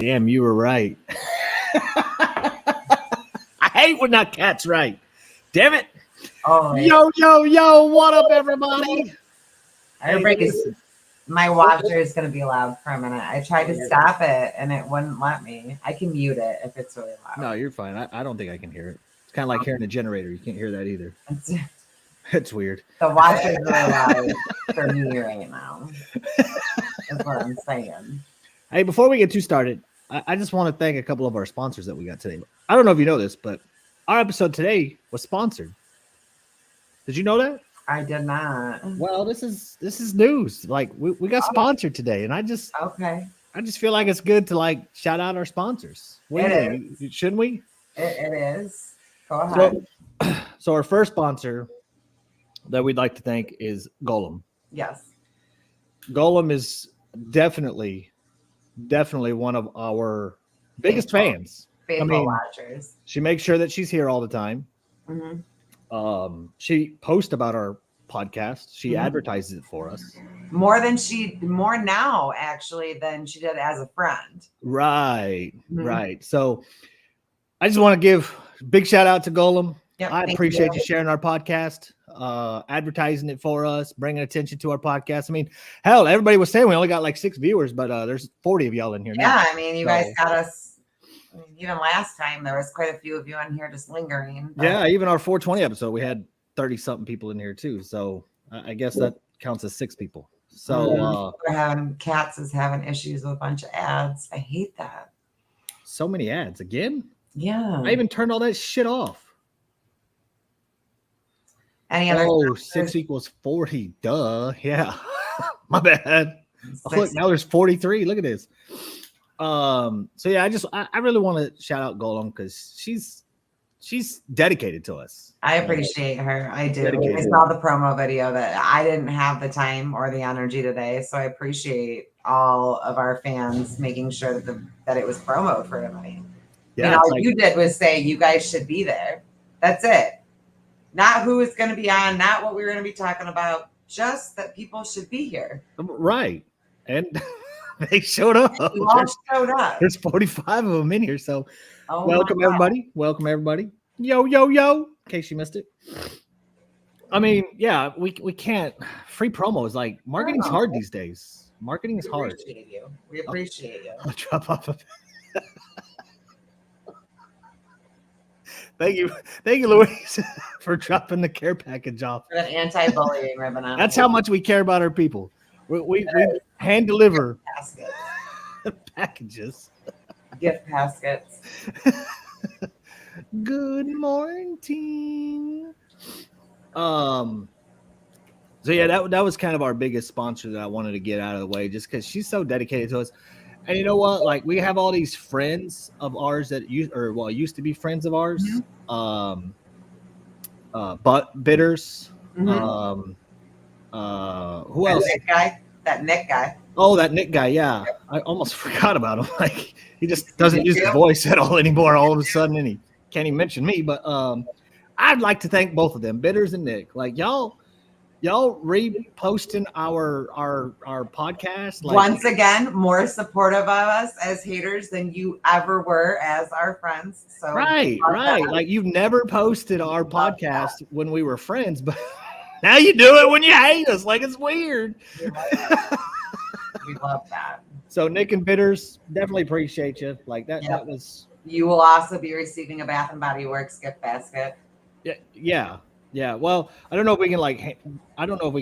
Damn, you were right. I hate when that cat's right. Damn it. Oh, Yo, what up, everybody? My washer is going to be loud for a minute. I tried to stop it and it wouldn't let me. I can mute it if it's really loud. No, you're fine. I don't think I can hear it. It's kind of like hearing a generator. You can't hear that either. It's weird. The washer is really loud for me right now. That's what I'm saying. Hey, before we get too started, I just want to thank a couple of our sponsors that we got today. I don't know if you know this, but our episode today was sponsored. Did you know that? I did not. Well, this is news. Like we got sponsored today, and I just feel like it's good to like shout out our sponsors. What do you think? Shouldn't we? It is. Go ahead. So our first sponsor that we'd like to thank is Golem. Yes. Golem is definitely one of our biggest fans. Faithful watchers. She makes sure that she's here all the time. Mm-hmm. She posts about our podcast. She advertises it for us more now actually than she did as a friend. Right. So I just want to give a big shout out to Golem. Yep, I appreciate you sharing our podcast, advertising it for us, bringing attention to our podcast. I mean, hell, everybody was saying we only got like 6 viewers, but there's 40 of y'all in here now. Yeah, I mean, you guys got us. Even last time, there was quite a few of you in here just lingering. But... Yeah, even our 420 episode, we had 30-something people in here too. So I guess that counts as 6 people. So we're having Cats is having issues with a bunch of ads. I hate that. So many ads again. Yeah, I even turned all that shit off. Any other? Oh, 6 equals 40. Duh. Yeah. My bad. Oh, look, now there's 43. Look at this. So yeah, I really want to shout out Golem because she's dedicated to us. I appreciate her. I do. I saw the promo video that I didn't have the time or the energy today, so I appreciate all of our fans making sure that it was promoted for everybody. Yeah, all you did was say you guys should be there. That's it. Not who is going to be on, not what we're going to be talking about, just that people should be here. Right. And they showed up. You all showed up. There's 45 of them in here. So welcome everybody. Welcome everybody. Yo. In case you missed it. I mean, yeah, we can't. Free promo is like marketing's hard these days. Marketing is hard. We appreciate you. I'll drop off a Thank you, Louise, for dropping the care package off. For an anti-bullying ribbon. That's how much we care about our people. We hand deliver packages, gift baskets. Good morning. So yeah, that was kind of our biggest sponsor that I wanted to get out of the way, just because she's so dedicated to us. And you know what? Like, we have all these friends of ours that used to be friends of ours. But bitters. Who else? That Nick guy. Oh, that Nick guy. Yeah, I almost forgot about him. Like, he just doesn't use his voice at all anymore. All of a sudden, and he can't even mention me. But I'd like to thank both of them, Bitters and Nick. Like, y'all reposting our podcast. Like, once again, more supportive of us as haters than you ever were as our friends. So right. Like, you've never posted our podcast when we were friends, but now you do it when you hate us. Like, it's weird. We love that. So Nick and Bitters, definitely appreciate you. Like that. Yep. That was. You will also be receiving a Bath and Body Works gift basket. Yeah. Well, I don't know if we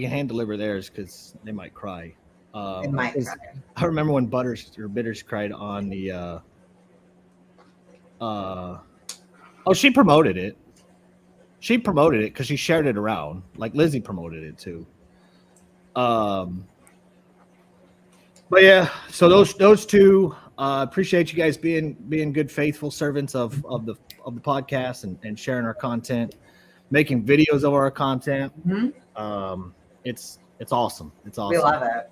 can hand deliver theirs because they might cry. They might cry. I remember when Bitters cried on the. She promoted it. She promoted it because she shared it around. Like Lizzie promoted it too. But yeah, so those two. Appreciate you guys being good, faithful servants of the podcast and sharing our content. Making videos of our content. It's awesome. It's awesome. We love it.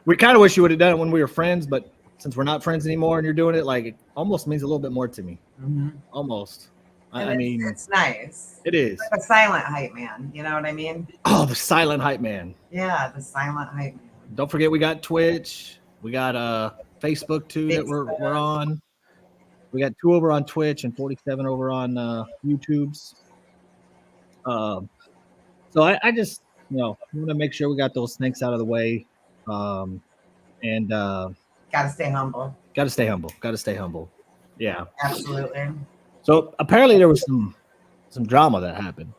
We kind of wish you would have done it when we were friends, but since we're not friends anymore and you're doing it, like, it almost means a little bit more to me. Almost. I mean, it's nice. It is. Like a silent hype man. You know what I mean? Oh, the silent hype man. Yeah, the silent hype man. Don't forget, we got Twitch. We got Facebook too that we're on. We got 2 over on Twitch and 47 over on YouTube's. So I just want to make sure we got those snakes out of the way, and gotta stay humble. Got to stay humble. Got to stay humble. Yeah, absolutely. So apparently there was some drama that happened.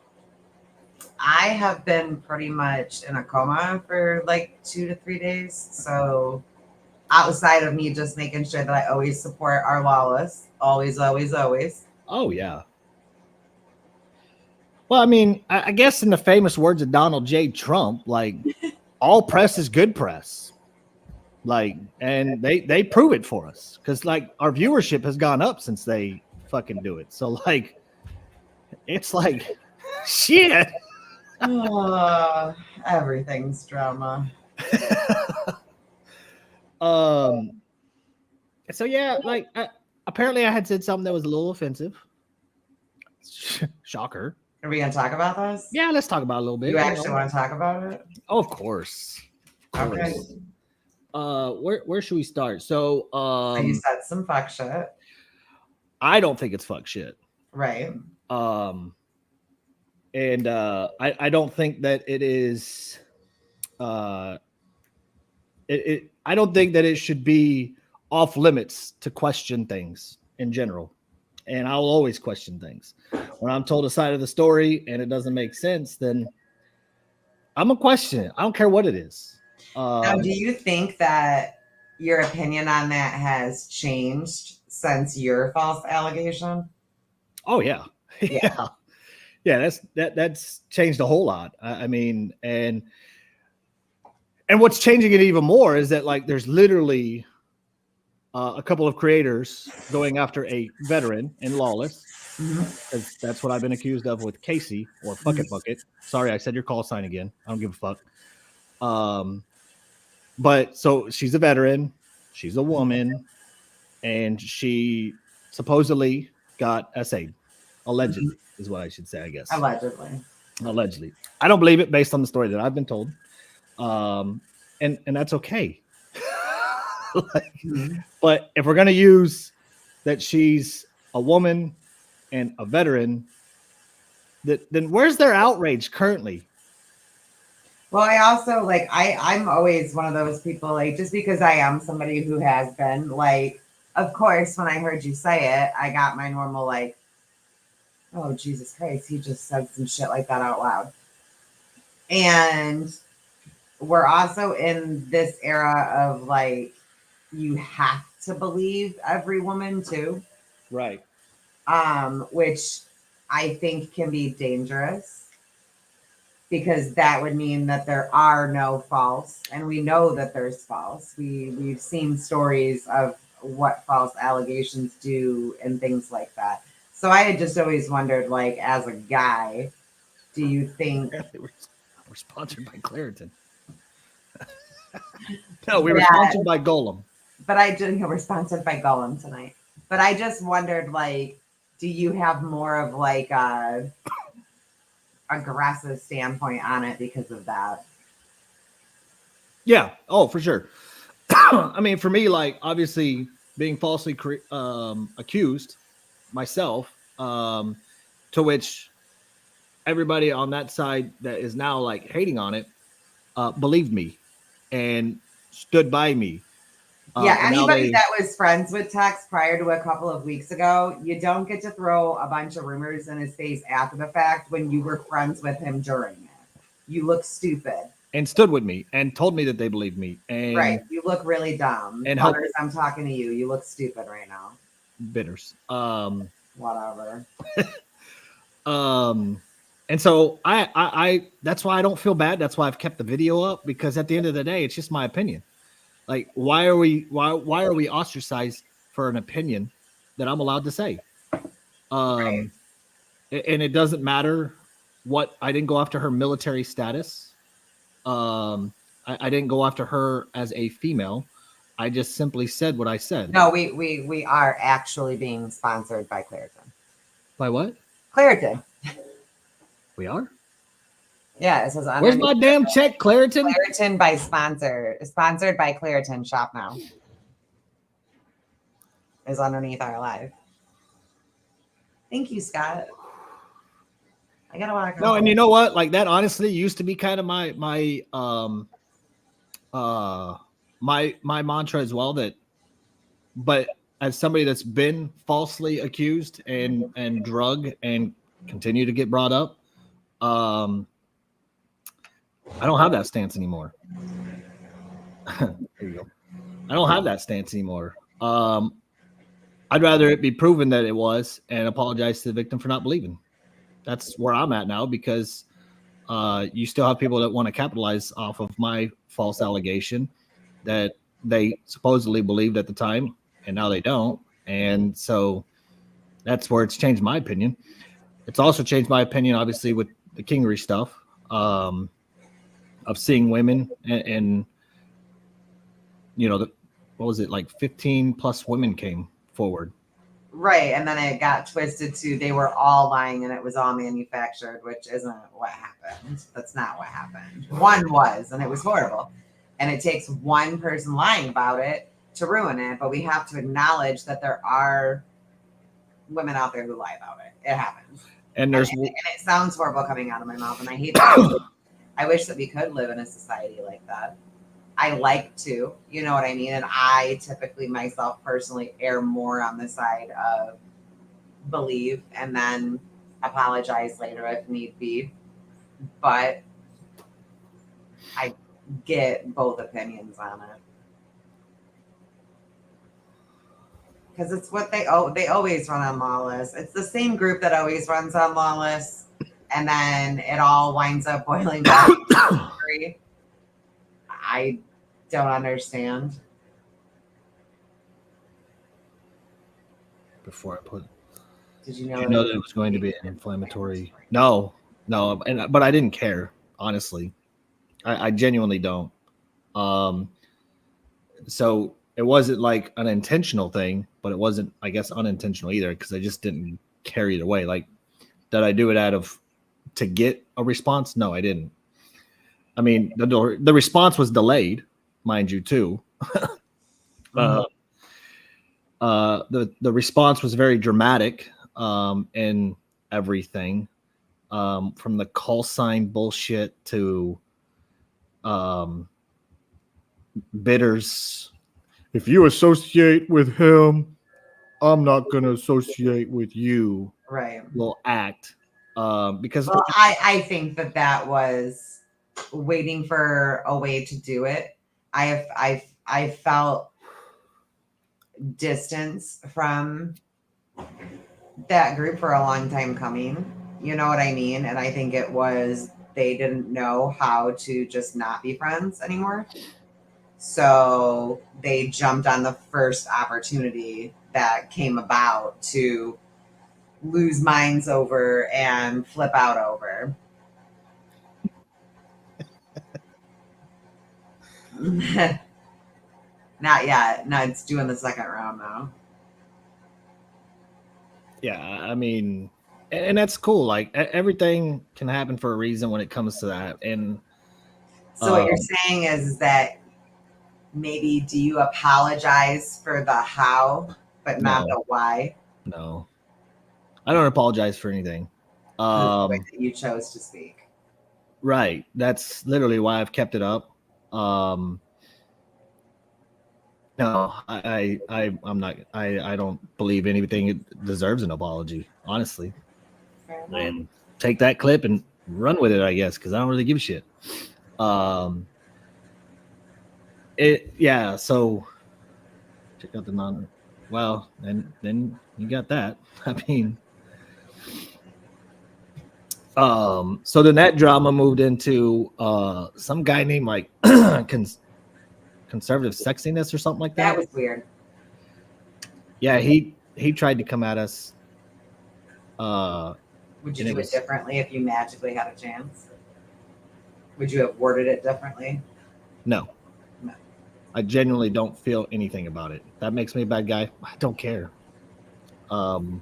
I have been pretty much in a coma for like 2 to 3 days. So outside of me just making sure that I always support our lawless, always, always, always. Oh yeah. Well, I mean, I guess in the famous words of Donald J. Trump, like all press is good press. Like, and they prove it for us because like our viewership has gone up since they fucking do it. So like, it's like shit. Everything's drama. So yeah, like apparently I had said something that was a little offensive. Shocker. Are we gonna talk about this? Yeah, let's talk about it a little bit. You actually want to talk about it? Oh, of course. Okay. Where should we start? So you said some fuck shit. I don't think it's fuck shit. Right. And I don't think that it is I don't think that it should be off limits to question things in general. And I'll always question things. When I'm told a side of the story and it doesn't make sense, then I'm gonna question it. I don't care what it is. Now, do you think that your opinion on that has changed since your false allegation? Oh yeah. Yeah. Yeah, that's changed a whole lot. I mean, and what's changing it even more is that like there's literally a couple of creators going after a veteran in Lawless. Because that's what I've been accused of with Casey or Bucket Bucket. Sorry, I said your call sign again. I don't give a fuck. But so she's a veteran, she's a woman, and she supposedly got SA'd. Allegedly is what I should say, I guess. Allegedly. I don't believe it based on the story that I've been told. And that's okay. But if we're gonna use that she's a woman and a veteran, then where's their outrage currently? Well, I also like I'm always one of those people, like, just because I am somebody who has been, like, of course, when I heard you say it, I got my normal like, oh Jesus Christ, he just said some shit like that out loud. And we're also in this era of like, you have to believe every woman too. Right. Which I think can be dangerous because that would mean that there are no false, and we know that there's false. We've seen stories of what false allegations do and things like that. So I had just always wondered, like, as a guy, do you think we're sponsored by Claritin? No, we were sponsored by Golem. But we're sponsored by Golem tonight. But I just wondered, like, do you have more of like a aggressive standpoint on it because of that? Yeah. Oh, for sure. I mean, for me, like, obviously being falsely accused myself, to which everybody on that side that is now like hating on it believed me and stood by me. Yeah, anybody that was friends with Tex prior to a couple of weeks ago, you don't get to throw a bunch of rumors in his face after the fact when you were friends with him during it. You look stupid. And stood with me and told me that they believed me. And right. You look really dumb. And Butters, I'm talking to you. You look stupid right now. Bitters. Whatever. And so I that's why I don't feel bad. That's why I've kept the video up, because at the end of the day, it's just my opinion. Like, why are we ostracized for an opinion that I'm allowed to say? Right. And it doesn't matter what. I didn't go after her military status. I didn't go after her as a female. I just simply said what I said. No, we are actually being sponsored by Claritin. By what? Claritin. We are? Yeah, it says where's my damn check, Claritin? Claritin sponsored by Claritin. Shop now. is underneath our life. Thank you, Scott. I gotta want to No, go. and you know what? Like that honestly used to be kind of my mantra as well. That, but as somebody that's been falsely accused and drug and continue to get brought up, I don't have that stance anymore. There you go. I don't have that stance anymore. I'd rather it be proven that it was and apologize to the victim for not believing. That's where I'm at now, because you still have people that want to capitalize off of my false allegation that they supposedly believed at the time, and now they don't. And so that's where it's changed my opinion. It's also changed my opinion, obviously, with the Kingery stuff, of seeing women and what was it, like 15 plus women came forward. Right, and then it got twisted to they were all lying and it was all manufactured, which isn't what happened. That's not what happened. One was, and it was horrible. And it takes one person lying about it to ruin it, but we have to acknowledge that there are women out there who lie about it. It happens. And And it sounds horrible coming out of my mouth, and I hate that. I wish that we could live in a society like that. I like to, you know what I mean? And I typically myself personally err more on the side of believe and then apologize later if need be. But I get both opinions on it. Because it's what they always run on Lawless. It's the same group that always runs on Lawless, and then it all winds up boiling back to history. I don't understand. Before I put, Did you know that it was going to be an inflammatory? No, but I didn't care, honestly. I genuinely don't. So it wasn't like an intentional thing, but it wasn't, I guess, unintentional either, because I just didn't care either way. Like, did I do it out of to get a response? No, I didn't. I mean, the response was delayed, mind you, too. The response was very dramatic, in everything, from the call sign bullshit to bitters. If you associate with him, I'm not going to associate with you. Right. Will act, because I think that was waiting for a way to do it. I felt distance from that group for a long time coming. You know what I mean? And I think it was they didn't know how to just not be friends anymore. So they jumped on the first opportunity that came about to lose minds over and flip out over. Not yet. No, it's doing the second round now. Yeah, I mean, and that's cool. Like everything can happen for a reason when it comes to that. And so what you're saying is that maybe do you apologize for the how, but not the why? No, I don't apologize for anything. The way that you chose to speak. Right. That's literally why I've kept it up. No, I'm not. I don't believe anything it deserves an apology, honestly. And take that clip and run with it, I guess, because I don't really give a shit. So check out the non. Well, then you got that. I mean, so then that drama moved into some guy named like conservative sexiness or something like that. That was weird. Yeah, he tried to come at us. Would you do it differently if you magically had a chance? Would you have worded it differently? No. I genuinely don't feel anything about it. That makes me a bad guy. I don't care. The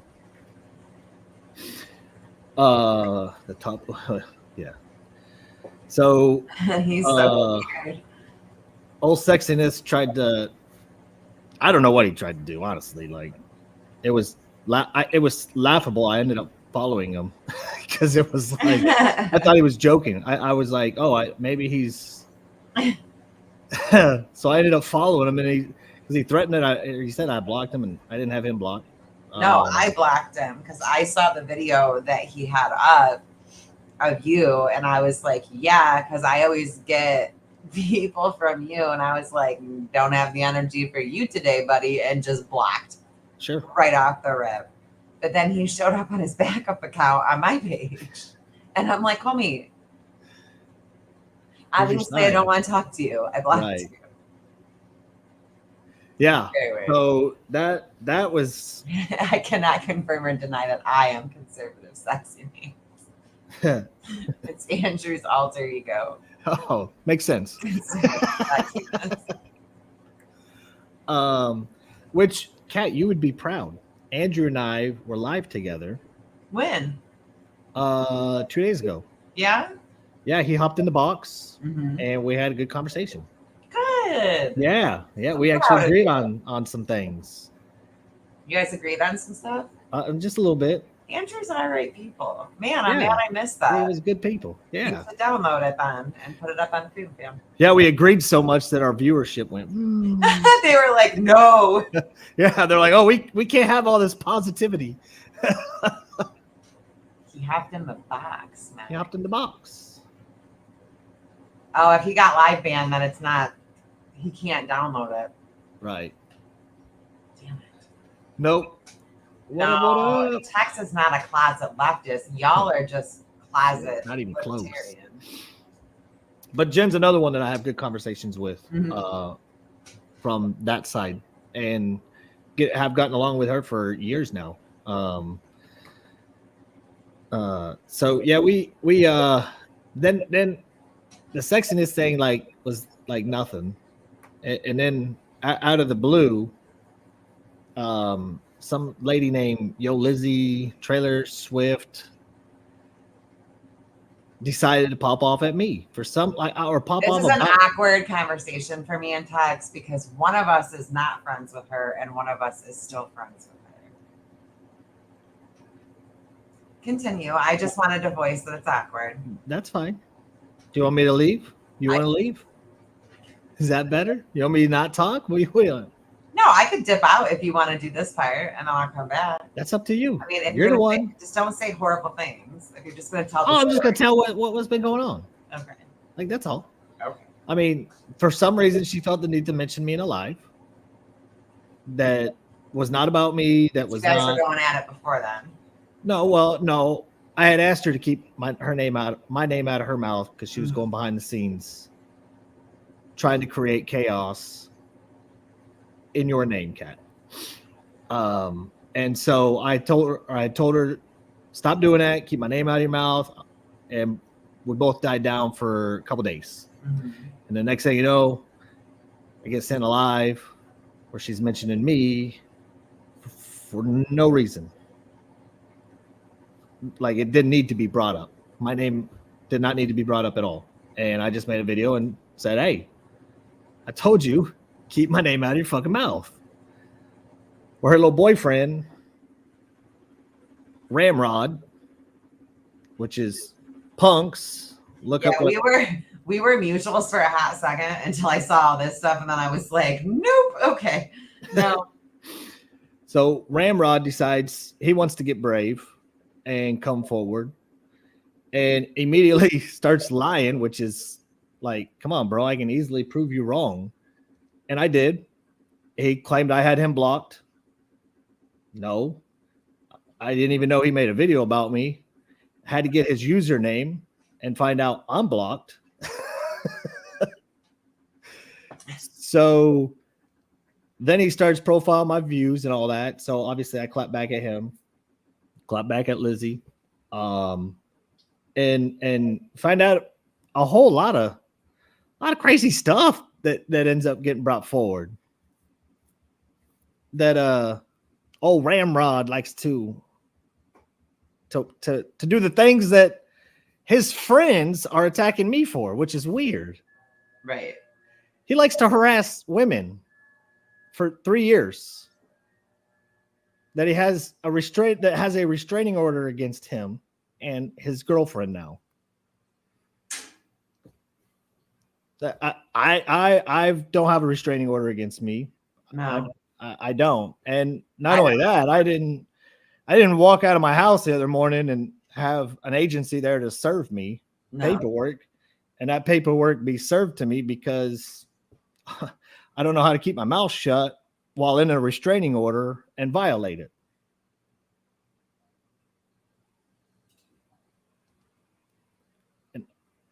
top, yeah. So he's so weird. Old Sexiness tried to I don't know what he tried to do, honestly. Like it was it was laughable. I ended up following him because it was like I thought he was joking. I was like, oh, maybe he's. So I ended up following him, and he threatened that he said I blocked him, and I didn't have him blocked. No, I blocked him because I saw the video that he had up of you, and I was like, yeah, because I always get people from you, and I was like, don't have the energy for you today, buddy, and just blocked. Sure. Right off the rip. But then he showed up on his backup account on my page, and I'm like, homie, obviously I don't want to talk to you. I blocked you. Yeah. So that was. I cannot confirm or deny that I am conservative sexy names. It's Andrew's alter ego. Oh, makes sense. Which, Kat, you would be proud. Andrew and I were live together. When? 2 days ago. Yeah? Yeah, he hopped in the box and we had a good conversation. Good. Yeah. We actually agreed on some things. You guys agreed on some stuff? Just a little bit. Andrew's all right people. Man, I'm mad I missed that. It was good people. Yeah. You should download it then and put it up on Food Fam. Yeah, we agreed so much that our viewership went. They were like, no. Yeah, they're like, oh, we can't have all this positivity. He hopped in the box, man. He hopped in the box. Oh, if he got live banned, then it's not. He can't download it. Right. Damn it. Nope. No, Tex is not a closet leftist. Y'all are just closet. Not even close. But Jen's another one that I have good conversations with from that side, and have gotten along with her for years now. So yeah, we then the sexiness thing was like nothing, and then out of the blue, some lady named Yo Lizzie Trailer Swift decided to pop off at me for some or pop off. This is an awkward conversation for me and Tex because one of us is not friends with her and one of us is still friends with her. Continue. I just wanted to voice that it's awkward. That's fine. Do you want me to leave? You want to leave? Is that better? You want me to not talk? What do you want? No, I could dip out if you want to do this part, and then I'll come back. That's up to you. I mean, if you're the one. Just don't say horrible things. If you're just going to tell. I'm just going to tell what's been going on. Okay. Like that's all. Okay. I mean, for some reason, she felt the need to mention me in a live. That was not about me. That was. You guys were going at it before then. No. I had asked her to keep my name out of her mouth because she was going behind the scenes, trying to create chaos in your name, Kat. And so I told her, stop doing that, keep my name out of your mouth. And we both died down for a couple days. And the next thing you know, I get sent a live where she's mentioning me for no reason. Like it didn't need to be brought up. My name did not need to be brought up at all. And I just made a video and said, hey, I told you, keep my name out of your fucking mouth. Well, her little boyfriend, Ramrod, which is punks. Look up. We were mutuals for a hot second until I saw all this stuff, and then I was like, nope, okay, no. So Ramrod decides he wants to get brave and come forward, and immediately starts lying, which is like, come on, bro, I can easily prove you wrong. And I did. He claimed I had him blocked. No, I didn't even know he made a video about me. Had to get his username and find out I'm blocked. So then he starts profiling my views and all that. So obviously I clap back at him, clap back at Lizzie, and find out a whole lot of crazy stuff that ends up getting brought forward. That old Ramrod likes to do the things that his friends are attacking me for, which is weird. Right. He likes to harass women for 3 years that he has a restraining order against him and his girlfriend now. That I don't have a restraining order against me. No. I don't. And not only that, I didn't walk out of my house the other morning and have an agency there to serve me paperwork, and that paperwork be served to me because I don't know how to keep my mouth shut while in a restraining order and violate it.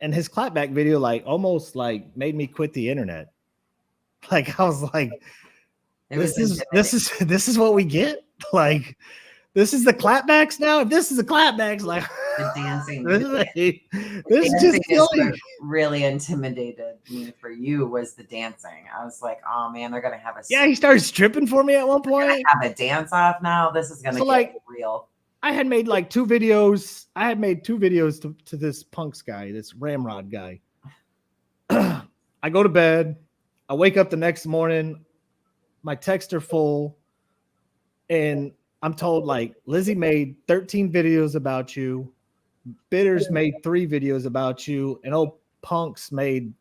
And his clapback video like almost like made me quit the internet. Like I was like, this is what we get? Like this is the clapbacks now? If this is the clapbacks, like the dancing. This is just silly. Really intimidated me for you was the dancing. I was like, oh man, they're gonna have a he started stripping for me at one point. Have a dance off now. This is gonna get real. I had made like 2 videos. I had made 2 videos to this punks guy, this ramrod guy. I go to bed. I wake up the next morning. My texts are full. And I'm told like Lizzie made 13 videos about you. Bitters made 3 videos about you. And old punks made,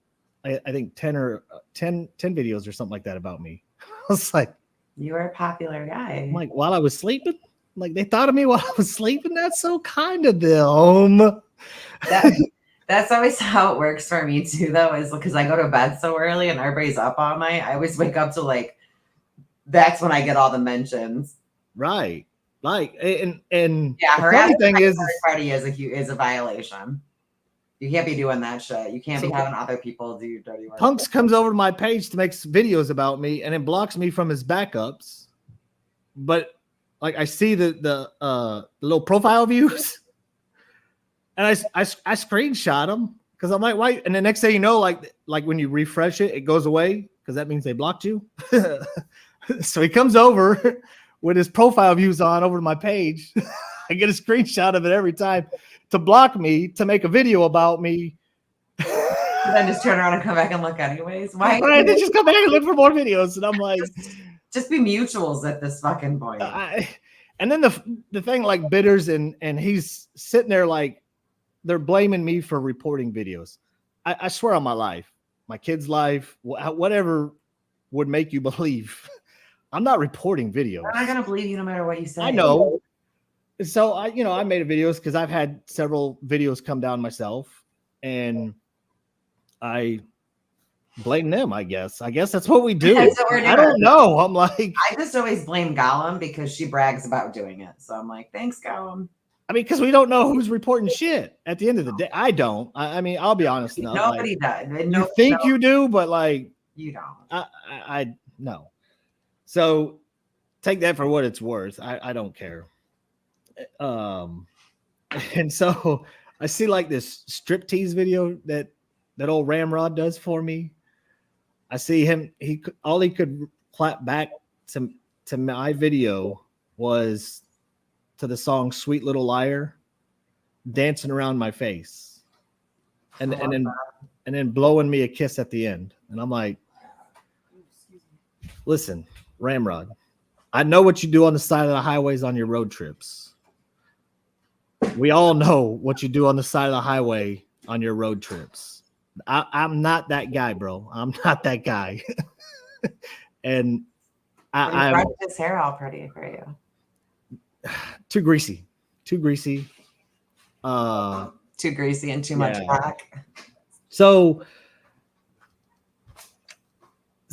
I think 10 videos or something like that about me. I was like, you were a popular guy. I'm like, while I was sleeping? Like they thought of me while I was sleeping. That's so kind of them. That's always how it works for me too, though, is because I go to bed so early and everybody's up all night. I always wake up to like, that's when I get all the mentions. Right. Like, and yeah, the funny thing is, party is a violation. You can't be doing that shit. You can't be having other people do dirty work. Punks comes over to my page to make videos about me and it blocks me from his backups. But like I see the little profile views, and I screenshot them because I'm like, why? And the next thing you know, like when you refresh it, it goes away because that means they blocked you. So he comes over with his profile views on over to my page. I get a screenshot of it every time to block me to make a video about me. Then just turn around and come back and look anyways. Why? Right, they just come back and look for more videos, and I'm like. Just be mutuals at this fucking point. And then the thing like Bitters and he's sitting there like they're blaming me for reporting videos. I swear on my life, my kid's life, whatever would make you believe. I'm not reporting videos. I'm not gonna believe you no matter what you say. I know. So I made videos because I've had several videos come down myself, and I blame them, I guess. I guess that's what we do. I don't know. I'm like, I just always blame Gollum because she brags about doing it. So I'm like, thanks, Gollum. I mean, because we don't know who's reporting shit at the end of the day. I don't. I mean, I'll be honest. Nobody does. You think you do, but like you don't. I no. So take that for what it's worth. I don't care. And so I see like this striptease video that old Ramrod does for me. I see him. All he could clap back to my video was to the song "Sweet Little Liar," dancing around my face, and then blowing me a kiss at the end. And I'm like, listen, Ramrod, I know what you do on the side of the highways on your road trips. We all know what you do on the side of the highway on your road trips. I'm not that guy, bro. I'm not that guy. And I brought his hair all pretty for you. Too greasy. Too greasy and too much black. So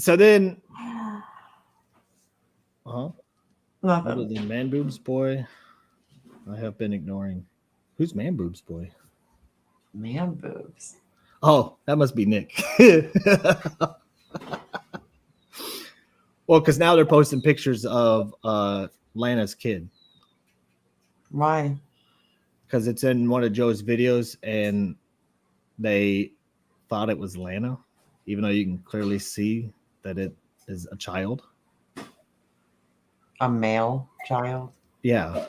then other than Man Boobs Boy, I have been ignoring. Who's Man Boobs Boy? Man Boobs. Oh, that must be Nick. Well, because now they're posting pictures of Lana's kid. Why? Because it's in one of Joe's videos, and they thought it was Lana, even though you can clearly see that it is a child. A male child? Yeah.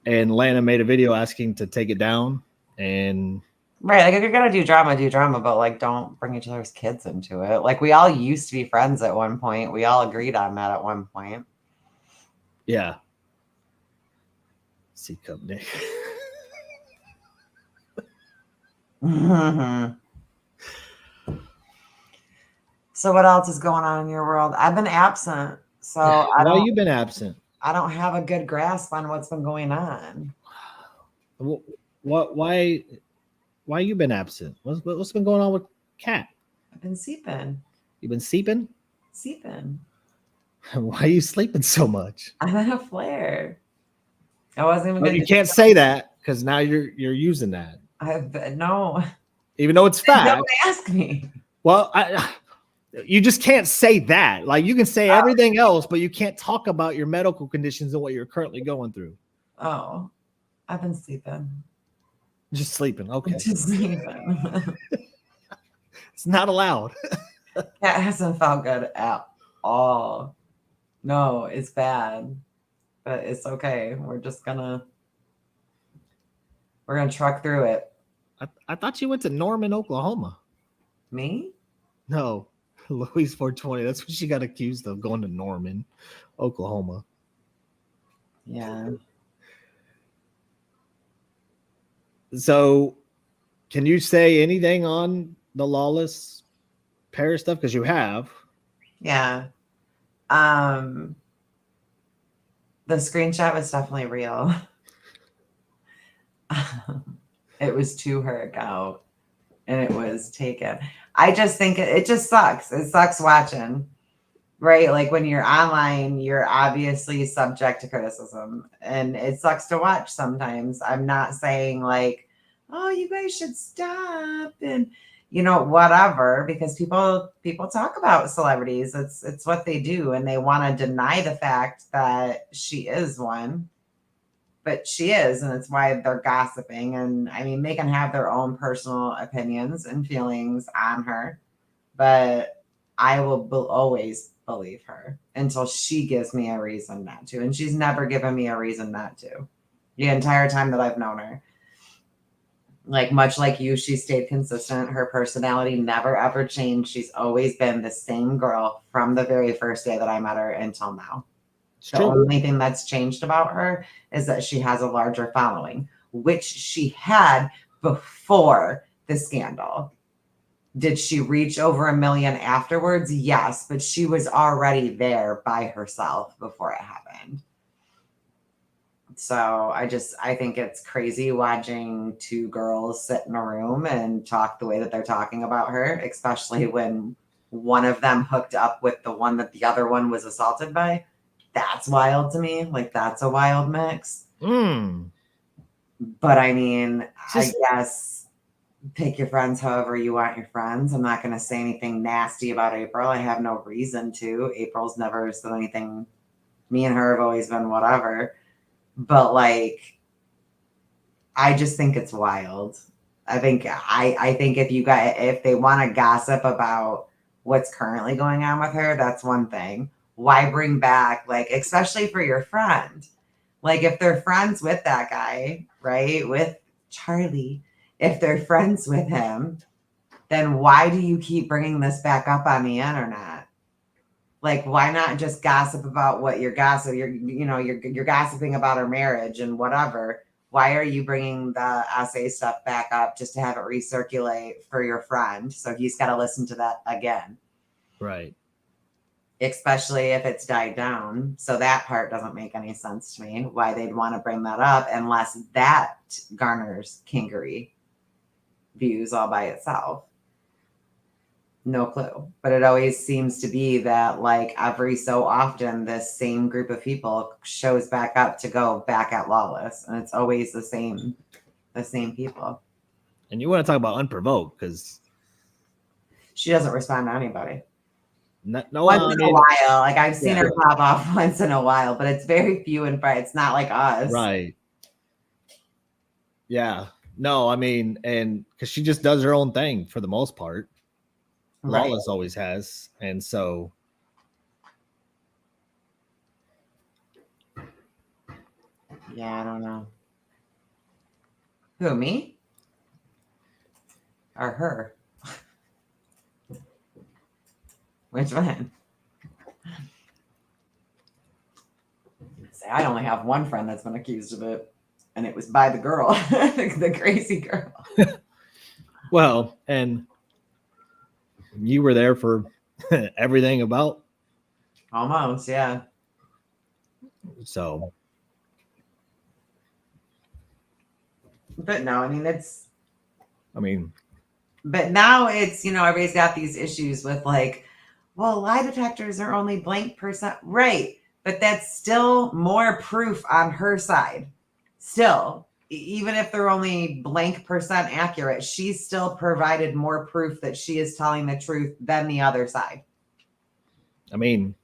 And Lana made a video asking to take it down, and Right. Like if you're gonna do drama, but like don't bring each other's kids into it. Like we all used to be friends at one point. We all agreed on that at one point. Yeah. C cup Nick. So what else is going on in your world? I've been absent, so Why you been absent? I don't have a good grasp on what's been going on. What? Why you been absent? What's been going on with Kat? I've been seeping. You been sleeping? Seeping. Why are you sleeping so much? I'm in a flare. I wasn't even Well, gonna you can't say that because now you're using that, no. even though it's Don't fact. ask me. Well, you just can't say that. Like you can say everything else, but you can't talk about your medical conditions and what you're currently going through. Oh, I've been sleeping. Just sleeping. Okay. Just sleeping. It's not allowed. That hasn't felt good at all. No, it's bad. But it's okay. We're gonna truck through it. I thought you went to Norman, Oklahoma. Me? No, Louise 420. That's what she got accused of, going to Norman, Oklahoma. Yeah. So, can you say anything on the Lawless Paris stuff? Because you have. Yeah. The screenshot was definitely real. It was to her account and it was taken. I just think it just sucks. It sucks watching, right? Like when you're online, you're obviously subject to criticism and it sucks to watch sometimes. I'm not saying like, oh, you guys should stop and whatever, because people talk about celebrities. It's what they do and they want to deny the fact that she is one. But she is, and it's why they're gossiping. And I mean, they can have their own personal opinions and feelings on her, but I will always believe her until she gives me a reason not to. And she's never given me a reason not to the entire time that I've known her. Like, much like you, she stayed consistent. Her personality never ever changed. She's always been the same girl from the very first day that I met her until now. It's The true. only thing that's changed about her is that she has a larger following, which she had before the scandal. Did she reach over 1 million afterwards? Yes, but she was already there by herself before it happened. So I think it's crazy watching two girls sit in a room and talk the way that they're talking about her, especially when one of them hooked up with the one that the other one was assaulted by. That's wild to me. Like, that's a wild mix. But I mean, I guess pick your friends however you want your friends. I'm not going to say anything nasty about April. I have no reason to. April's never said anything. Me and her have always been whatever. But like, I just think it's wild. I think if they want to gossip about what's currently going on with her, that's one thing. Why bring back, like, especially for your friend? Like, if they're friends with that guy, right? With Charlie, if they're friends with him, then why do you keep bringing this back up on the internet? Like, why not just gossip about what you're gossiping? You're gossiping about her marriage and whatever. Why are you bringing the SA stuff back up just to have it recirculate for your friend? So he's got to listen to that again. Right. Especially if it's died down. So that part doesn't make any sense to me, why they'd want to bring that up unless that garners kingery views all by itself. No clue. But it always seems to be that, like, every so often this same group of people shows back up to go back at Lawless, and it's always the same people. And you want to talk about unprovoked, because she doesn't respond to anybody. Once in a while. Like, I've seen her pop off once in a while, but it's very few and far. It's not like us. Right. Yeah. No, I mean, and because she just does her own thing for the most part. Right. Lawless always has. And so. Yeah, I don't know. Who, me? or her? Which one? Say, I only have one friend that's been accused of it, and it was by the girl, the crazy girl. Well, and you were there for everything about. Almost, yeah. So, but no, I mean, but now it's, everybody's got these issues with like, well, lie detectors are only blank percent. Right. But that's still more proof on her side. Still, even if they're only blank percent accurate, she's still provided more proof that she is telling the truth than the other side. I mean,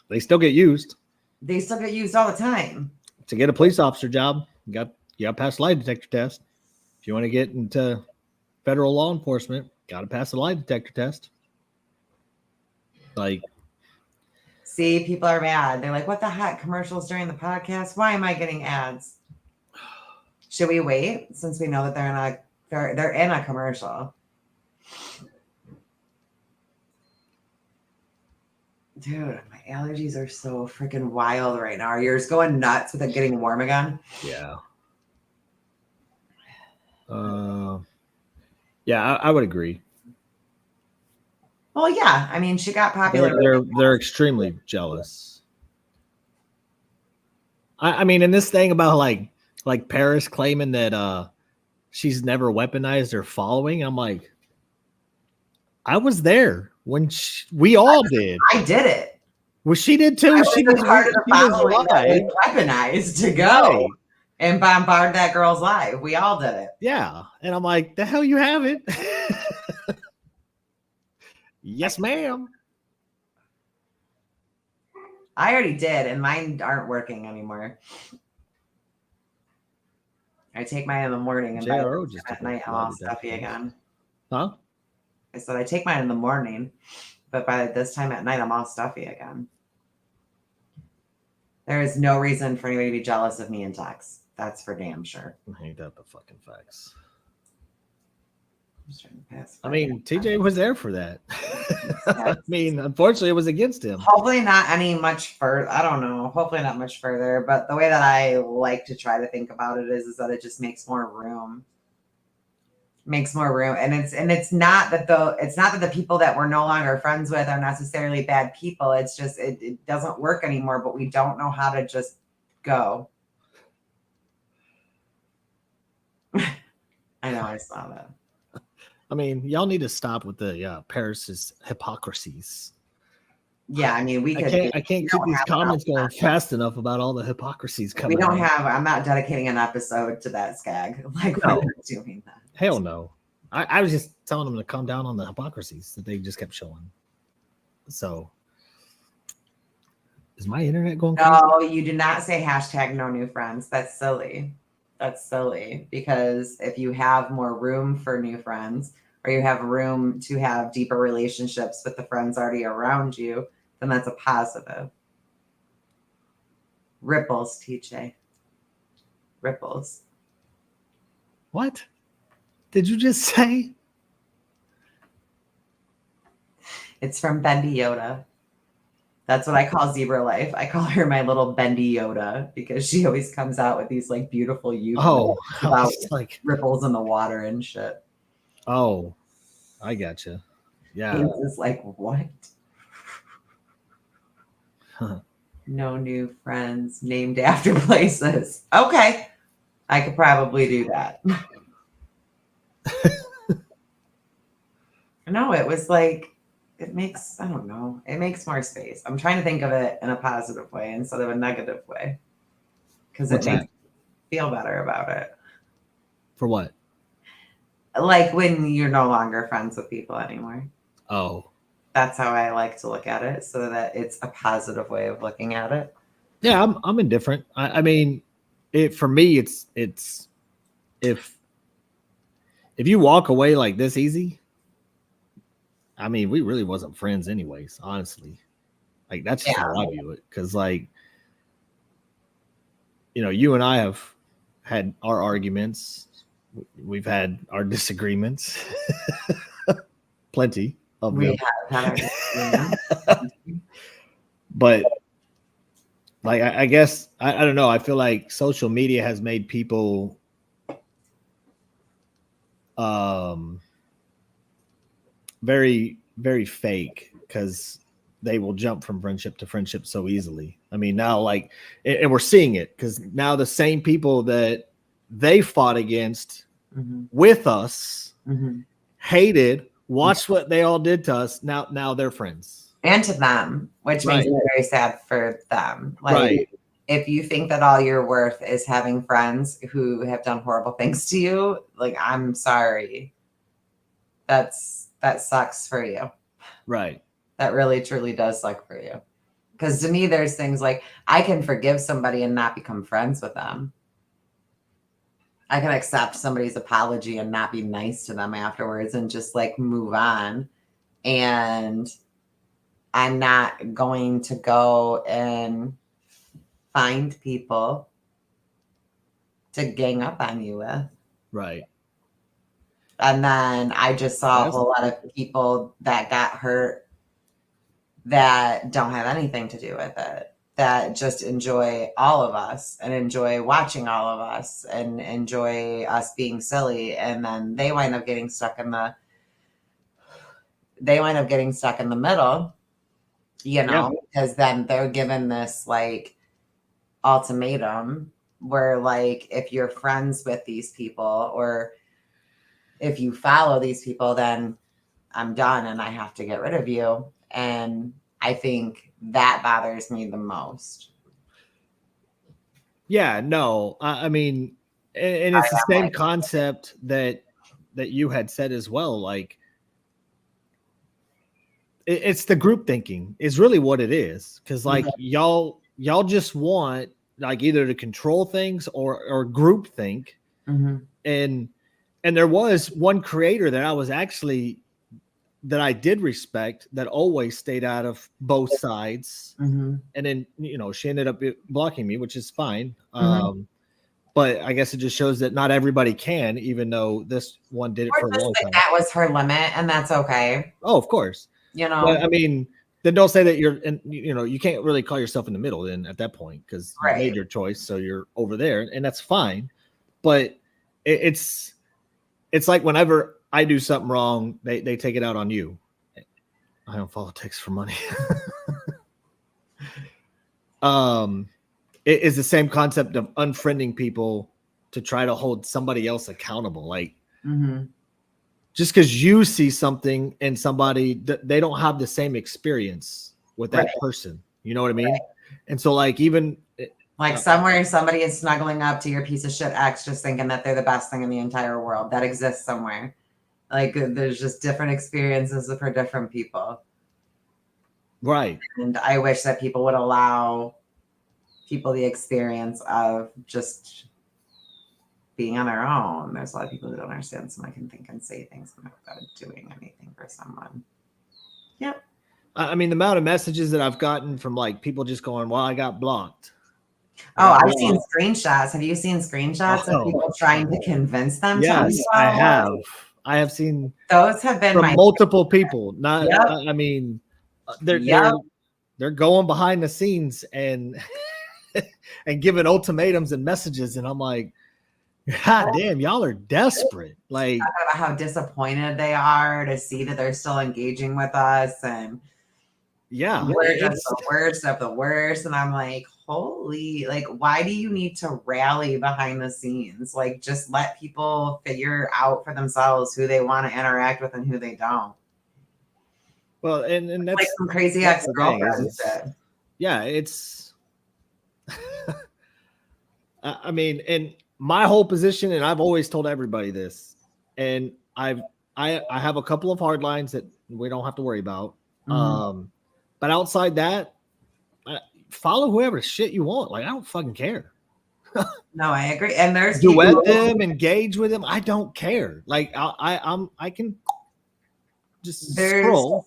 they still get used. They still get used all the time. To get a police officer job, you got to pass the lie detector test. If you want to get into federal law enforcement, got to pass the lie detector test. Like, see, people are mad. They're like, what the heck? Commercials during the podcast? Why am I getting ads? Should we wait since we know that they're in a commercial? Dude, my allergies are so freaking wild right now. Are yours going nuts with it getting warm again? Yeah. Yeah, I would agree. Well, yeah. I mean, she got popular. They're extremely jealous. I mean, and this thing about like Paris claiming that she's never weaponized her following, I'm like, I was there when we all did. I did it. Well, she did too. She was part of the following that was weaponized to go and bombard that girl's life. We all did it. Yeah, and I'm like, the hell you have it? Yes, ma'am. I already did, and mine aren't working anymore. I take mine in the morning, and at night I'm all stuffy again. Huh? I said I take mine in the morning, but by this time at night I'm all stuffy again. There is no reason for anybody to be jealous of me and Tex. That's for damn sure. Ain't that the fucking facts? I'm just trying to pass. I mean, TJ was there for that. I mean, unfortunately, it was against him. Hopefully not any much further. I don't know. Hopefully not much further. But the way that I like to try to think about it is that it just makes more room. Makes more room. And it's not that the people that we're no longer friends with are necessarily bad people. It's just it doesn't work anymore, but we don't know how to just go. I know, I saw that. I mean, y'all need to stop with the Paris's hypocrisies. Yeah, I mean, I can't keep these comments going fast enough about all the hypocrisies coming. I'm not dedicating an episode to that skag. Like, no. We're not doing that. Hell no. I was just telling them to calm down on the hypocrisies that they just kept showing. So, is my internet going crazy? No, you do not say hashtag no new friends. That's silly. That's silly, because if you have more room for new friends, or you have room to have deeper relationships with the friends already around you, then that's a positive. Ripples, TJ. Ripples. What did you just say? It's from Bendy Yoda. That's what I call Zebra Life. I call her my little Bendy Yoda because she always comes out with these like beautiful about like ripples in the water and shit. Oh, I gotcha. Yeah. He's just like, what? Huh. No new friends named after places. Okay. I could probably do that. No, it was like, it makes more space. I'm trying to think of it in a positive way instead of a negative way, because it makes me feel better about it. For what? Like when you're no longer friends with people anymore. Oh. That's how I like to look at it, so that it's a positive way of looking at it. Yeah, I'm indifferent. I mean, for me, it's if you walk away like this easy, I mean, we really wasn't friends anyways, honestly. Like, that's just how I view it. Because, like, you know, you and I have had our arguments. we've had our disagreements, plenty of We them. have had our disagreements. But like, I guess I don't know. I feel like social media has made people very, very fake because they will jump from friendship to friendship so easily. I mean, now like, and we're seeing it because now the same people that they fought against with us, hated, watched what they all did to us. Now they're friends. And to them, which makes me very sad for them. Like, Right. if you think that all you're worth is having friends who have done horrible things to you, like, I'm sorry. That sucks for you. Right. That really truly does suck for you. Because to me, there's things like I can forgive somebody and not become friends with them. I can accept somebody's apology and not be nice to them afterwards and just like move on. And I'm not going to go and find people to gang up on you with. Right. And then I just saw a whole lot of people that got hurt that don't have anything to do with it, that just enjoy all of us and enjoy watching all of us and enjoy us being silly. And then they wind up getting stuck in the middle, you know, because then they're given this like ultimatum where like, if you're friends with these people or if you follow these people, then I'm done and I have to get rid of you. And I think that bothers me the most. Yeah, no, I mean, and it's the same concept that you had said as well. Like, it's the group thinking is really what it is. Because like y'all just want like either to control things or group think. And there was one creator that I did respect that always stayed out of both sides. And then, you know, she ended up blocking me, which is fine. But I guess it just shows that not everybody can, even though this one did it for a long time. That was her limit, and that's okay. Oh, of course. You know, but, I mean, then don't say that you're, and you know, you can't really call yourself in the middle then at that point because you made your choice, so you're over there, and that's fine. But it's like whenever I do something wrong, they take it out on you. I don't follow text for money. It is the same concept of unfriending people to try to hold somebody else accountable. Like, just because you see something in somebody, they don't have the same experience with that person. You know what I mean? And so, like, even like somewhere somebody is snuggling up to your piece of shit ex, just thinking that they're the best thing in the entire world. That exists somewhere. Like, there's just different experiences for different people. Right. And I wish that people would allow people the experience of just being on their own. There's a lot of people who don't understand someone can think and say things without doing anything for someone. Yep. I mean, the amount of messages that I've gotten from like people just going, well, I got blocked. I've seen screenshots. Have you seen screenshots of people trying to convince them? Yes, I have. I have seen those have been from multiple people. Not, I mean, they're going behind the scenes and and giving ultimatums and messages, and I'm like, God damn, y'all are desperate. Like, about how disappointed they are to see that they're still engaging with us, and we're just the worst of the worst. And I'm like, holy, like, why do you need to rally behind the scenes? Like, just let people figure out for themselves who they want to interact with and who they don't. Well, and that's like some crazy ex-girlfriends. Yeah, it's I mean, and my whole position, and I've always told everybody this, and I have a couple of hard lines that we don't have to worry about. But outside that, follow whoever shit you want. Like, I don't fucking care. No, I agree. And there's duet them, engage with them. I don't care. Like, I can just scroll.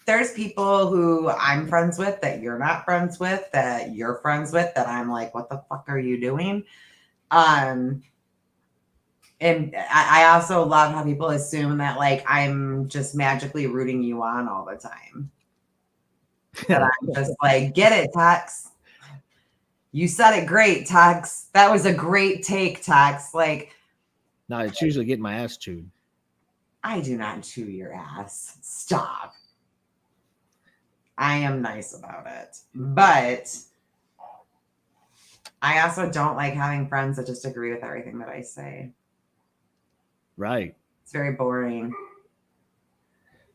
There's people who I'm friends with that you're not friends with, that you're friends with, that I'm like, what the fuck are you doing? And I also love how people assume that like I'm just magically rooting you on all the time. That I'm just like, get it, Tux. You said it great, Tux. That was a great take, Tux. Like, no, it's usually getting my ass chewed. I do not chew your ass. Stop. I am nice about it. But I also don't like having friends that just agree with everything that I say. Right. It's very boring.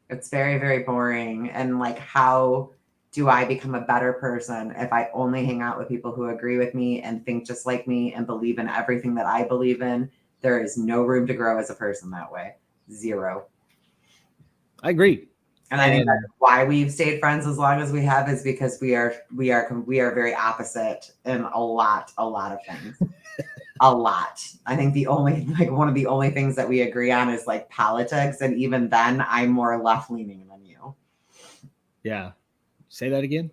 It's very, very boring. And like, how do I become a better person if I only hang out with people who agree with me and think just like me and believe in everything that I believe in? There is no room to grow as a person that way. Zero. I agree. And I think that's why we've stayed friends as long as we have, is because we are very opposite in a lot of things. A lot. I think one of the only things that we agree on is like politics, and even then, I'm more left leaning than you. Yeah. Say that again.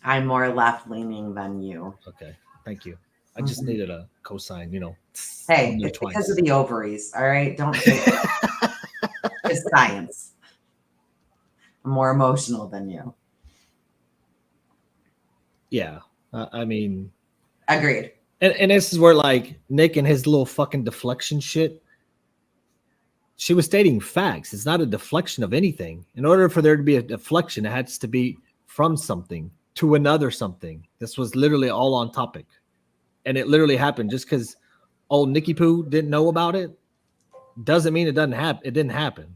I'm more left leaning than you. Okay. Thank you. I just needed a cosign, you know. Hey, it's because of the ovaries. All right. Don't say that. It's science. I'm more emotional than you. Yeah. I mean, agreed. And this is where like Nick and his little fucking deflection shit. She was stating facts. It's not a deflection of anything. In order for there to be a deflection, it has to be from something to another something. This was literally all on topic. And it literally happened. Just because old Nicky Poo didn't know about it doesn't mean it doesn't happen. It didn't happen.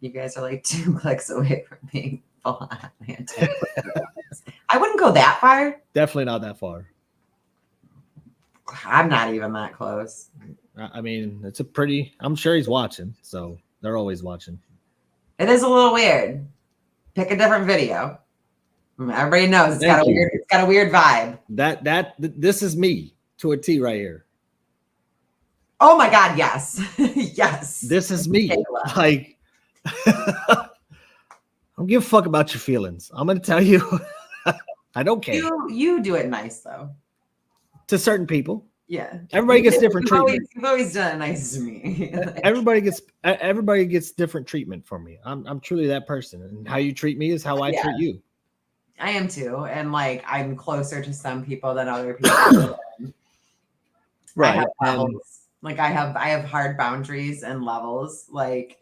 You guys are like 2 clicks away from being full on anti. I wouldn't go that far. Definitely not that far. I'm not even that close. I mean, it's a pretty, I'm sure he's watching. So they're always watching. It is a little weird. Pick a different video. Everybody knows it's got a weird vibe. This is me to a T right here. Oh my God, yes. Yes. This is me. Like, I don't give a fuck about your feelings. I'm going to tell you, I don't care. You do it nice, though. To certain people. Yeah. Everybody gets different treatment. You've always done it nice to me. Everybody gets different treatment from me. I'm truly that person. And how you treat me is how I treat you. I am too. And like, I'm closer to some people than other people. Right. I have levels. Like I have hard boundaries and levels. Like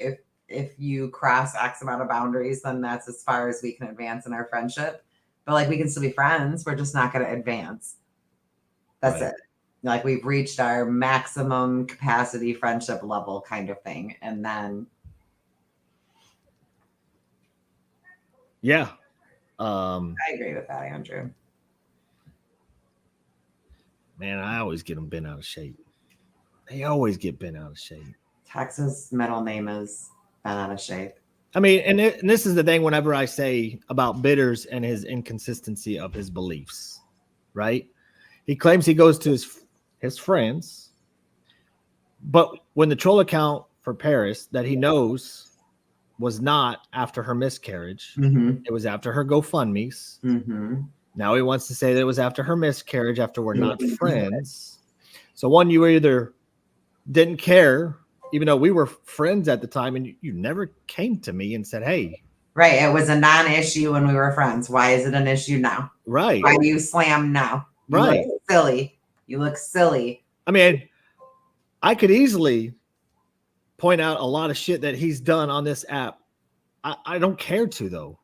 if you cross X amount of boundaries, then that's as far as we can advance in our friendship. But like we can still be friends. We're just not going to advance. That's it. Like we've reached our maximum capacity friendship level kind of thing. And then. Yeah. I agree with that, Andrew. Man, I always get them bent out of shape. They always get bent out of shape. Texas' middle name is bent out of shape. I mean, and this is the thing whenever I say about Bitters and his inconsistency of his beliefs, right? He claims he goes to his friends, but when the troll account for Paris that he knows was not after her miscarriage, it was after her GoFundMe's. Now he wants to say that it was after her miscarriage, after we're not friends. So one, you either didn't care, even though we were friends at the time, and you never came to me and said, hey. Right. It was a non-issue when we were friends. Why is it an issue now? Right. Why do you slam now? You look silly. You look silly. I mean, I could easily point out a lot of shit that he's done on this app. I don't care to, though.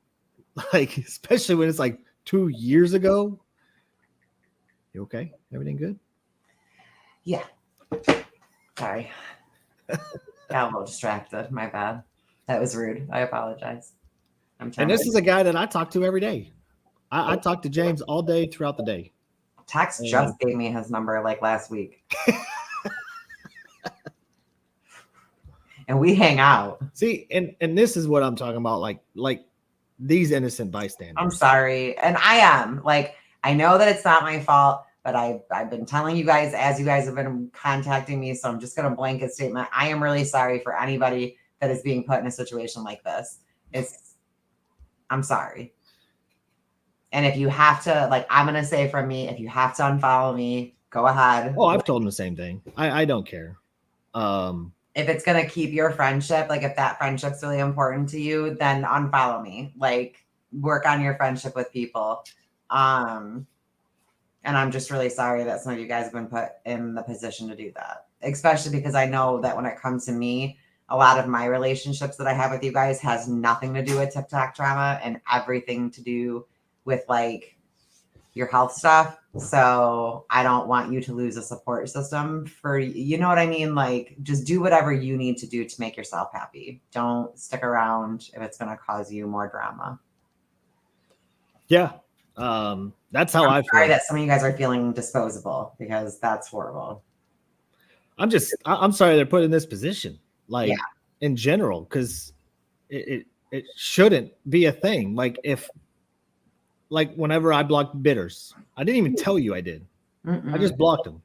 Like, especially when it's like 2 years ago. You okay? Everything good? Yeah. Sorry. Got a little distracted. My bad. That was rude. I apologize. And this is a guy that I talk to every day. I talk to James all day throughout the day. Tex just gave me his number like last week. And we hang out. See, and this is what I'm talking about, like these innocent bystanders. I'm sorry. And I am. Like, I know that it's not my fault, but I've been telling you guys as you guys have been contacting me, so I'm just going to blanket statement. I am really sorry for anybody that is being put in a situation like this. I'm sorry. And if you have to, like, I'm going to say from me, if you have to unfollow me, go ahead. Oh, I've told him the same thing. I don't care. If it's gonna keep your friendship, like if that friendship's really important to you, then unfollow me. Like work on your friendship with people. And I'm just really sorry that some of you guys have been put in the position to do that, especially because I know that when it comes to me, a lot of my relationships that I have with you guys has nothing to do with TikTok drama and everything to do with like your health stuff. So I don't want you to lose a support system for, you know what I mean? Like just do whatever you need to do to make yourself happy. Don't stick around if it's going to cause you more drama. Yeah. That's how I feel. Sorry that some of you guys are feeling disposable because that's horrible. I'm sorry they're put in this position, like in general, because it shouldn't be a thing. Like whenever I blocked Bitters, I didn't even tell you I did. I just blocked him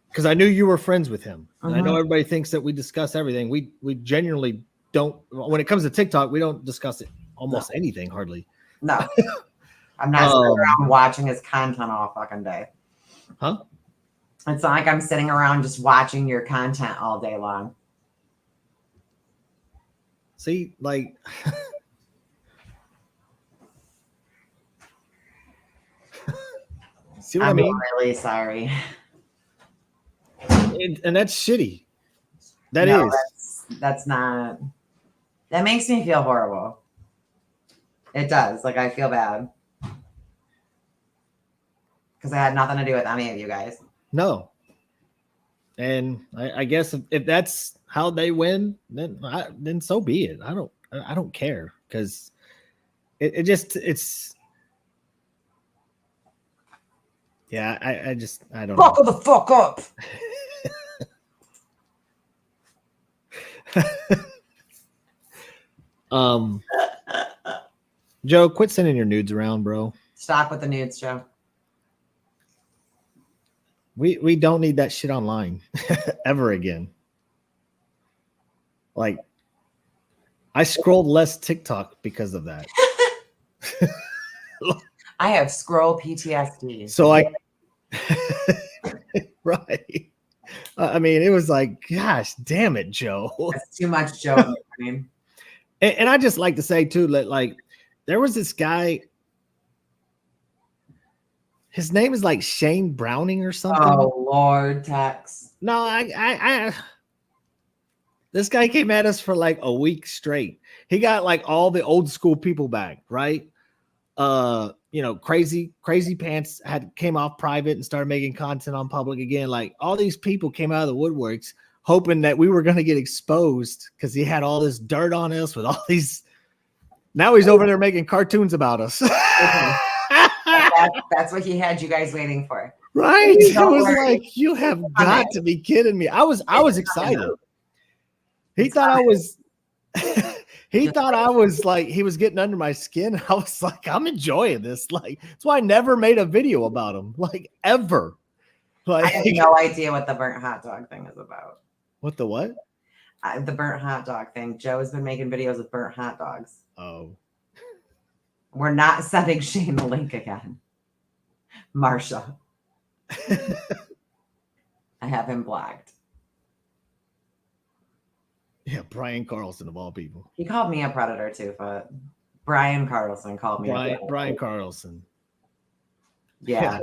because I knew you were friends with him. And I know everybody thinks that we discuss everything. We genuinely don't. When it comes to TikTok, we don't discuss it almost anything hardly. No. I'm not sitting around watching his content all fucking day. Huh? It's not like I'm sitting around just watching your content all day long. See, like, see what I mean? I'm really sorry. And that's shitty. That's not. That makes me feel horrible. It does. Like I feel bad. Because I had nothing to do with any of you guys. No. And I guess if that's how they win, then so be it. I don't care because it's yeah. I don't Buckle the fuck up. Joe, quit sending your nudes around, bro. Stop with the nudes, Joe. We don't need that shit online ever again. Like, I scrolled less TikTok because of that. I have scroll PTSD. So right. I mean, it was like, gosh, damn it, Joe. That's too much, Joe. And I just like to say too, that like there was this guy. His name is like Shane Browning or something. Oh Lord, Tex. No, I this guy came at us for like a week straight. He got like all the old school people back, right? Crazy pants came off private and started making content on public again. Like all these people came out of the woodworks hoping that we were going to get exposed because he had all this dirt on us with all these. Now he's over there making cartoons about us. That's what he had you guys waiting for. Right. It was like, you have got to be kidding me. I was excited. He thought I was like, he was getting under my skin. I was like, I'm enjoying this. Like, that's why I never made a video about him. Like, ever. Like, I have no idea what the burnt hot dog thing is about. What the what? The burnt hot dog thing. Joe has been making videos with burnt hot dogs. Oh. We're not sending Shane the link again. Marsha. I have him blocked. Yeah, Brian Carlson of all people. He called me a predator too, but Brian Carlson called me Brian Carlson. Yeah.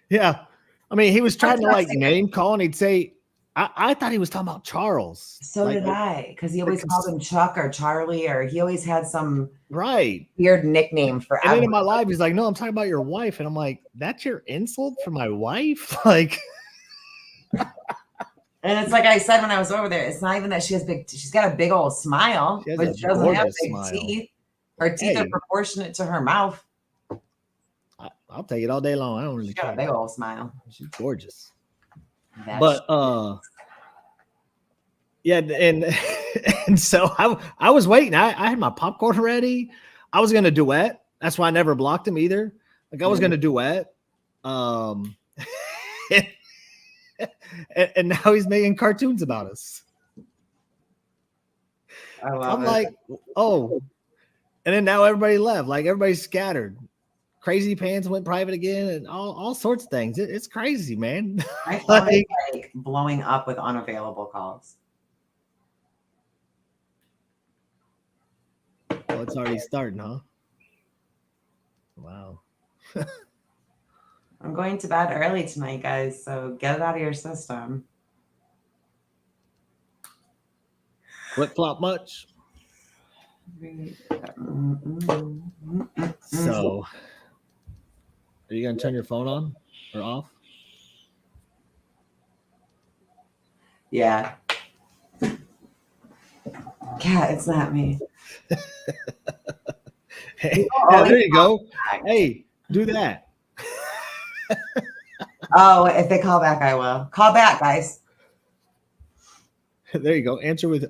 Yeah. I mean, he was trying to like name call and he'd say, I thought he was talking about Charles. So like, did I, because he always called him Chuck or Charlie, or he always had some weird nickname for everyone. And then in my life, he's like, no, I'm talking about your wife. And I'm like, that's your insult for my wife? Like, and it's like I said when I was over there, it's not even that she's got a big old smile, but she doesn't have big teeth. Her teeth are proportionate to her mouth. I'll take it all day long. I don't really care. Got a big old smile. She's gorgeous. But yeah, and so I was waiting. I had my popcorn ready. I was gonna duet. That's why I never blocked him either. Like I was gonna duet. And now he's making cartoons about us. I'm like, oh, and then now everybody left. Like everybody's scattered. Crazy Pants went private again, and all sorts of things. It's crazy, man. My phone is like blowing up with unavailable calls. Oh, it's already starting, huh? Wow. I'm going to bed early tonight, guys, so get it out of your system. Flip flop much? So, are you gonna turn your phone on or off? Yeah. Cat, it's not me. Hey, yeah, there you go. Hey, do that. Oh, if they call back, I will. Call back, guys. There you go. Answer with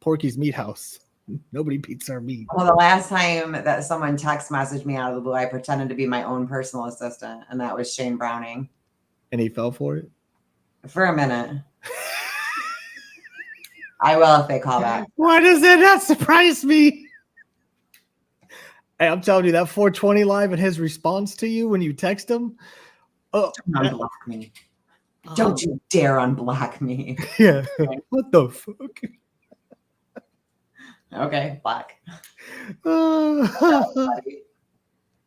Porky's Meat House. Nobody beats our meat. Well, the last time that someone text messaged me out of the blue, I pretended to be my own personal assistant, and that was Shane Browning. And he fell for it? For a minute. I will if they call back. Why does that not surprise me? Hey, I'm telling you, that 420 live and his response to you when you text him. Oh, don't unblock me. Don't you dare unblock me. Yeah. What the fuck? Okay, black.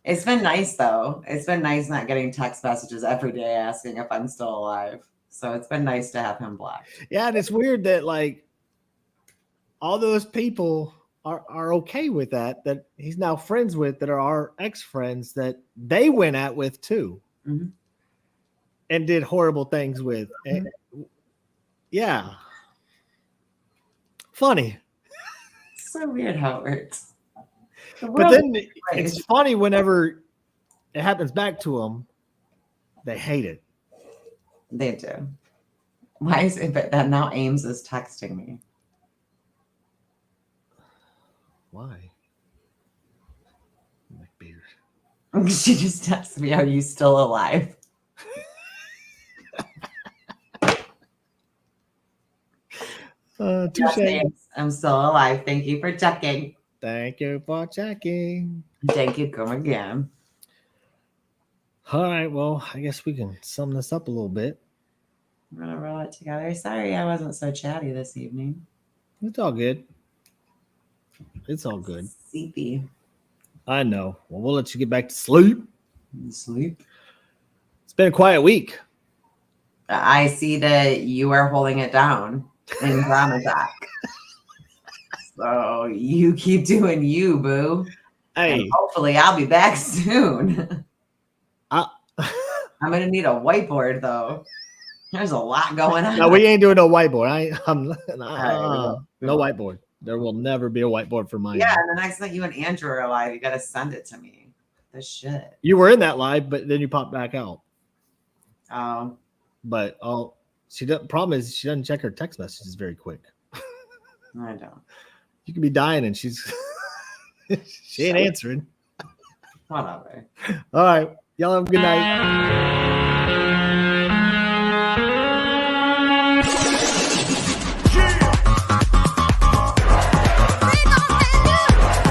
It's been nice though. It's been nice not getting text messages every day asking if I'm still alive. So it's been nice to have him blocked. Yeah, and it's weird that like all those people are okay with that he's now friends with that are our ex-friends that they went at with too. Mm-hmm. And did horrible things with. Mm-hmm. Yeah. Funny. It's so weird how it works. But then it's funny whenever it happens back to them, they hate it. They do. Why is it that now Ames is texting me? Why? My beard. She just texted me, "Are you still alive?" Touche. I'm still alive. Thank you for checking. Thank you for checking. Thank you. Come again. All right. Well, I guess we can sum this up a little bit. We're gonna roll it together. Sorry, I wasn't so chatty this evening. It's all good. It's all good. Sleepy. I know. Well, we'll let you get back to sleep. Sleep. It's been a quiet week. I see that you are holding it down in drama talk. So you keep doing you, boo. Hey. And hopefully I'll be back soon. I'm gonna need a whiteboard though. There's a lot going on. No, we ain't doing no whiteboard. No whiteboard. There will never be a whiteboard for mine. Yeah, and the next time you and Andrew are alive, you gotta send it to me. This shit. You were in that live, but then you popped back out. Oh. But problem is she doesn't check her text messages very quick. I don't. You could be dying and she ain't answering. Whatever. All right. Y'all have a good night.